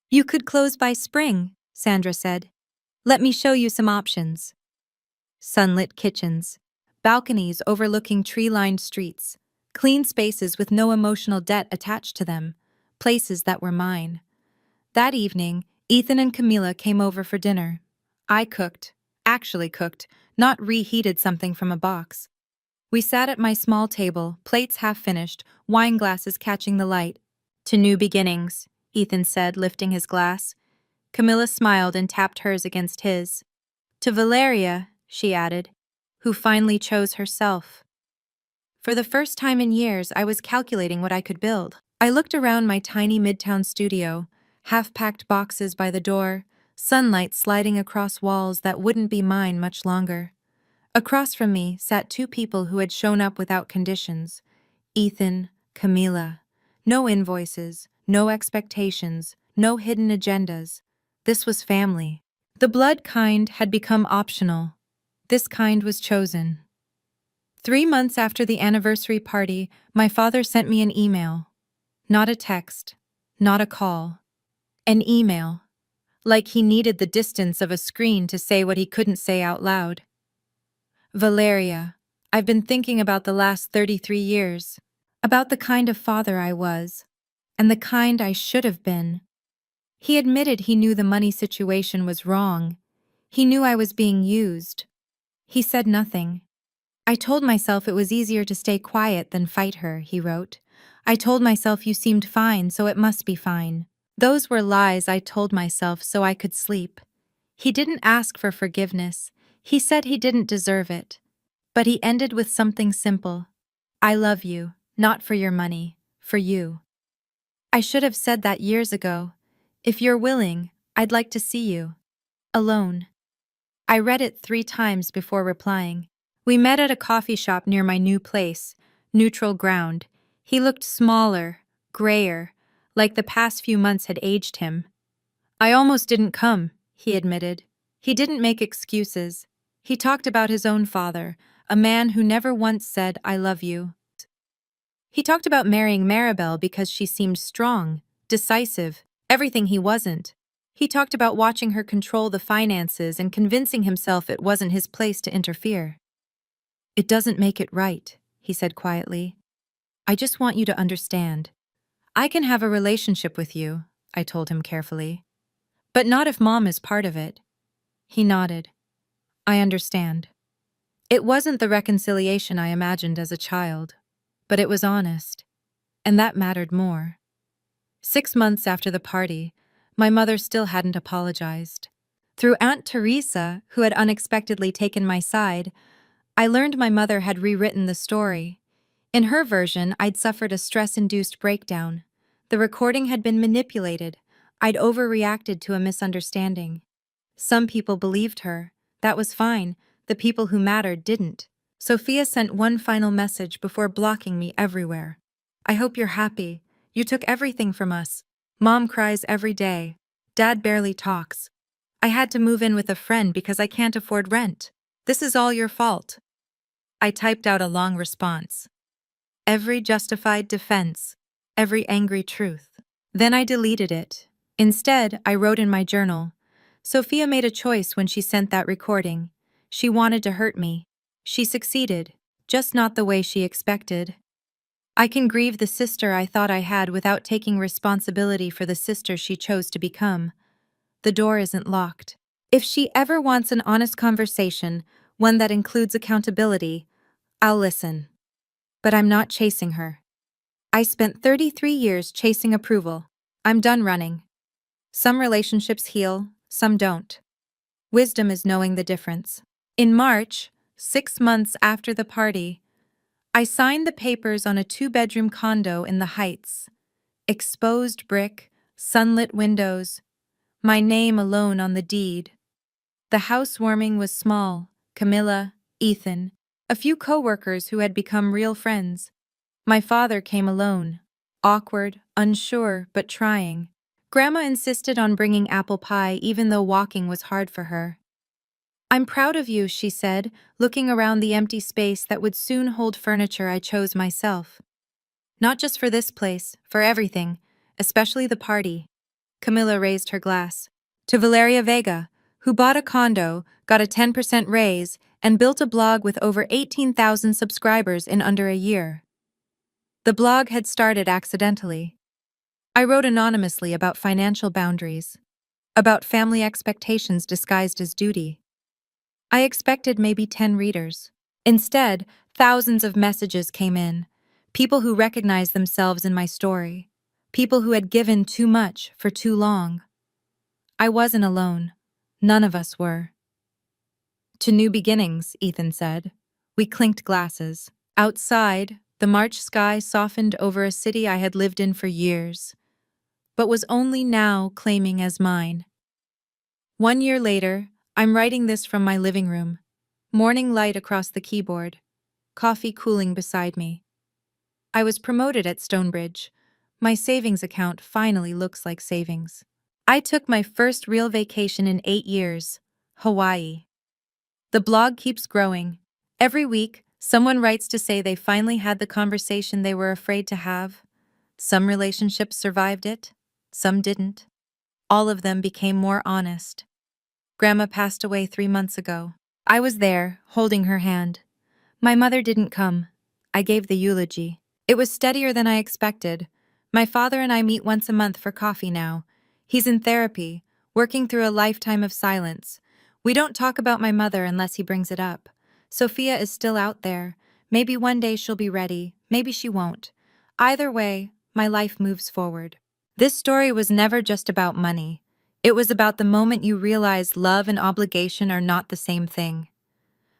You could close by spring, Sandra said. Let me show you some options. Sunlit kitchens, balconies overlooking tree-lined streets, clean spaces with no emotional debt attached to them, places that were mine. That evening, Ethan and Camila came over for dinner. I cooked, actually cooked, not reheated something from a box. We sat at my small table, plates half finished, wine glasses catching the light. To new beginnings, Ethan said, lifting his glass. Camilla smiled and tapped hers against his. To Valeria, she added, who finally chose herself. For the first time in years, I was calculating what I could build. I looked around my tiny midtown studio, half-packed boxes by the door, sunlight sliding across walls that wouldn't be mine much longer. Across from me sat 2 people who had shown up without conditions. Ethan, Camila. No invoices, no expectations, no hidden agendas. This was family. The blood kind had become optional. This kind was chosen. 3 months after the anniversary party, my father sent me an email. Not a text, not a call. An email. Like he needed the distance of a screen to say what he couldn't say out loud. Valeria, I've been thinking about the last 33 years. About the kind of father I was. And the kind I should have been. He admitted he knew the money situation was wrong. He knew I was being used. He said nothing. I told myself it was easier to stay quiet than fight her, he wrote. I told myself you seemed fine, so it must be fine. Those were lies I told myself so I could sleep. He didn't ask for forgiveness. He said he didn't deserve it. But he ended with something simple. I love you, not for your money, for you. I should have said that years ago. If you're willing, I'd like to see you. Alone. I read it 3 times before replying. We met at a coffee shop near my new place, Neutral Ground. He looked smaller, grayer, like the past few months had aged him. I almost didn't come, he admitted. He didn't make excuses. He talked about his own father, a man who never once said, I love you. He talked about marrying Maribel because she seemed strong, decisive, everything he wasn't. He talked about watching her control the finances and convincing himself it wasn't his place to interfere. It doesn't make it right, he said quietly. I just want you to understand. I can have a relationship with you, I told him carefully. But not if Mom is part of it. He nodded. I understand. It wasn't the reconciliation I imagined as a child, but it was honest, and that mattered more. 6 months after the party, my mother still hadn't apologized. Through Aunt Teresa, who had unexpectedly taken my side, I learned my mother had rewritten the story. In her version, I'd suffered a stress-induced breakdown. The recording had been manipulated. I'd overreacted to a misunderstanding. Some people believed her. That was fine. The people who mattered didn't. Sophia sent one final message before blocking me everywhere. I hope you're happy. You took everything from us. Mom cries every day. Dad barely talks. I had to move in with a friend because I can't afford rent. This is all your fault. I typed out a long response. Every justified defense. Every angry truth. Then I deleted it. Instead, I wrote in my journal. Sophia made a choice when she sent that recording. She wanted to hurt me. She succeeded, just not the way she expected. I can grieve the sister I thought I had without taking responsibility for the sister she chose to become. The door isn't locked. If she ever wants an honest conversation, one that includes accountability, I'll listen. But I'm not chasing her. I spent 33 years chasing approval. I'm done running. Some relationships heal, some don't. Wisdom is knowing the difference. In March, 6 months after the party, I signed the papers on a 2-bedroom condo in the Heights. Exposed brick, sunlit windows, my name alone on the deed. The housewarming was small: Camilla, Ethan, a few co-workers who had become real friends. My father came alone, awkward, unsure, but trying. Grandma insisted on bringing apple pie even though walking was hard for her. "I'm proud of you," she said, looking around the empty space that would soon hold furniture I chose myself. "Not just for this place, for everything, especially the party." Camilla raised her glass. "To Valeria Vega, who bought a condo, got a 10% raise, and built a blog with over 18,000 subscribers in under a year." The blog had started accidentally. I wrote anonymously about financial boundaries, about family expectations disguised as duty. I expected maybe 10 readers. Instead, thousands of messages came in. People who recognized themselves in my story. People who had given too much for too long. I wasn't alone. None of us were. "To new beginnings," Ethan said. We clinked glasses. Outside, the March sky softened over a city I had lived in for years, but was only now claiming as mine. 1 year later, I'm writing this from my living room. Morning light across the keyboard. Coffee cooling beside me. I was promoted at Stonebridge. My savings account finally looks like savings. I took my first real vacation in 8 years. Hawaii. The blog keeps growing. Every week, someone writes to say they finally had the conversation they were afraid to have. Some relationships survived it, some didn't. All of them became more honest. Grandma passed away 3 months ago. I was there, holding her hand. My mother didn't come. I gave the eulogy. It was steadier than I expected. My father and I meet once a month for coffee now. He's in therapy, working through a lifetime of silence. We don't talk about my mother unless he brings it up. Sophia is still out there. Maybe one day she'll be ready, maybe she won't. Either way, my life moves forward. This story was never just about money. It was about the moment you realize love and obligation are not the same thing.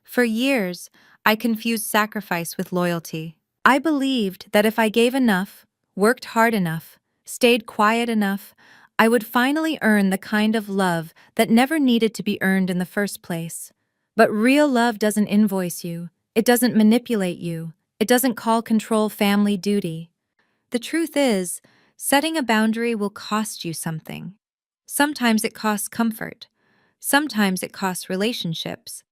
For years, I confused sacrifice with loyalty. I believed that if I gave enough, worked hard enough, stayed quiet enough, I would finally earn the kind of love that never needed to be earned in the first place. But real love doesn't invoice you. It doesn't manipulate you. It doesn't call control family duty. The truth is, setting a boundary will cost you something. Sometimes it costs comfort. Sometimes it costs relationships.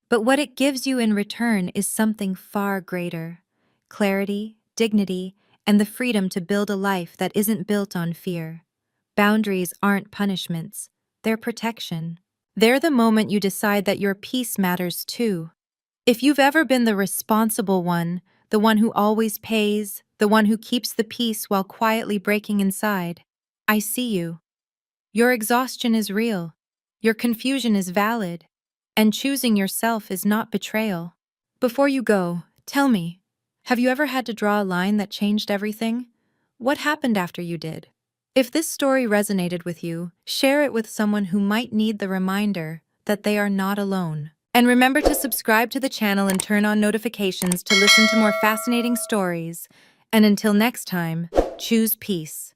But what it gives you in return is something far greater: clarity, dignity, and the freedom to build a life that isn't built on fear. Boundaries aren't punishments, they're protection. They're the moment you decide that your peace matters too. If you've ever been the responsible one, the one who always pays, the one who keeps the peace while quietly breaking inside, I see you. Your exhaustion is real. Your confusion is valid. And choosing yourself is not betrayal. Before you go, tell me, have you ever had to draw a line that changed everything? What happened after you did? If this story resonated with you, share it with someone who might need the reminder that they are not alone. And remember to subscribe to the channel and turn on notifications to listen to more fascinating stories. And until next time, choose peace.